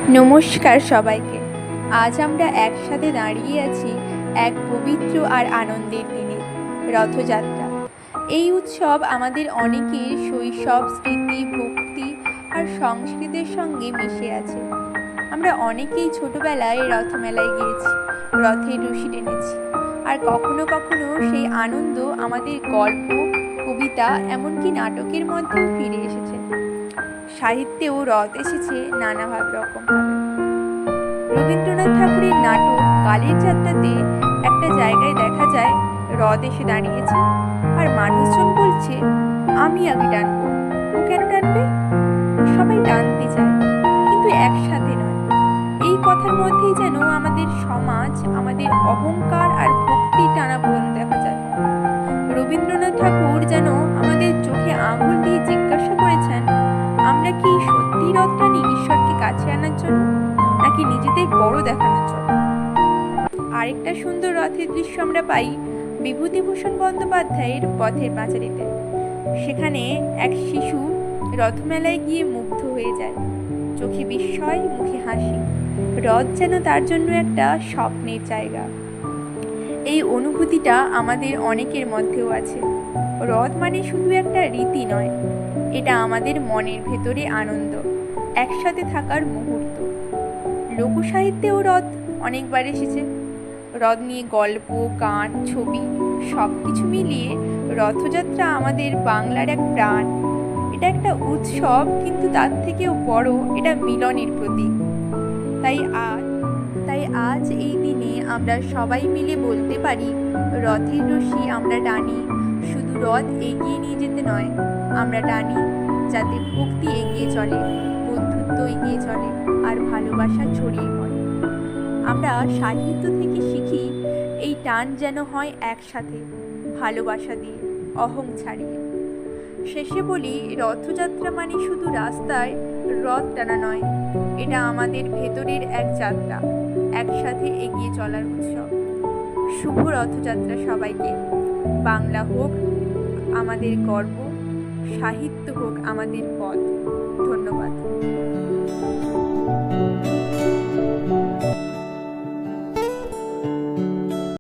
নমস্কার সবাইকে। আজ আমরা একসাথে দাঁড়িয়ে আছি এক পবিত্র আর আনন্দের দিনে, রথযাত্রা। এই উৎসব আমাদের অনেকের শৈশব, স্মৃতি, ভক্তি আর সংস্কৃতির সঙ্গে মিশে আছে। আমরা অনেকেই ছোটবেলায় রথমেলায় গিয়েছি, রথের রশি টেনেছি, আর কখনো কখনো সেই আনন্দ আমাদের গল্প, কবিতা, এমনকি নাটকের মধ্যেও ফিরে এসেছে। সাহিত্যেও রথ এসেছে নানা রকমভাবে। রবীন্দ্রনাথ ঠাকুরের নাটক কালের যাত্রাতে একটা জায়গায় দেখা যায় রথ এসে দাঁড়িয়েছে, আর মানুষজন বলছে, আমি আগে টানবো। ও কেন টানবে? সবাই টানতে চায়, কিন্তু একসাথে নয়। এই কথার মধ্যেই যেন আমাদের সমাজ, আমাদের অহংকার আর ভক্তির টানাপোড়েন দেখা যায়। রবীন্দ্রনাথ ঠাকুর যেন আমাদের চোখে আঙুল দিয়ে জিজ্ঞাসা করেছেন, আমরা কি সত্যি রথ টানি ঈশ্বরকে কাছে আনার জন্য, নাকি নিজেদের বড় দেখানোর জন্য? আরেকটা সুন্দর রথের দৃশ্য আমরা পাই বিভূতিভূষণ বন্দ্যোপাধ্যায়ের পথের পাঁচালীতে। সেখানে এক শিশু রথমেলায় গিয়ে মুগ্ধ হয়ে যায়, চোখে বিস্ময়, মুখে হাসি। রথ যেন তার জন্য একটা স্বপ্নের জায়গা। এই অনুভূতিটা আমাদের অনেকের মধ্যেও আছে। রথ মানে শুধু একটা রীতি নয়, এটা আমাদের মনের ভেতরে আনন্দ, একসাথে থাকার মুহূর্ত। লোকসাহিত্যেও রথ অনেকবার এসেছে। রথ নিয়ে গল্প, গান, ছবি সব কিছু মিলিয়ে রথযাত্রা আমাদের বাংলার এক প্রাণ। এটা একটা উৎসব, কিন্তু তার থেকেও বড়, এটা মিলনের প্রতীক। তাই আজ এই দিনে আমরা সবাই মিলে বলতে পারি, রথের রশি আমরা টানি শুধু রথ এগিয়ে নিয়ে যেতে নয়, আমরা টানি যাতে ভক্তি এগিয়ে চলে, বন্ধুত্ব এগিয়ে চলে, আর ভালোবাসা ছড়িয়ে পড়ে। আমরা সাহিত্য থেকে শিখি, এই টান যেন হয় একসাথে, ভালোবাসা দিয়ে, অহং ছাড়িয়ে। শেষে বলি, রথযাত্রা মানে শুধু রাস্তায় রথ টানা নয়, এটা আমাদের ভেতরের এক যাত্রা, একসাথে এগিয়ে চলার উৎসব। শুভ রথযাত্রা সবাইকে। বাংলা হোক আমাদের গর্ব, সাহিত্য হোক আমাদের পথ। ধন্যবাদ।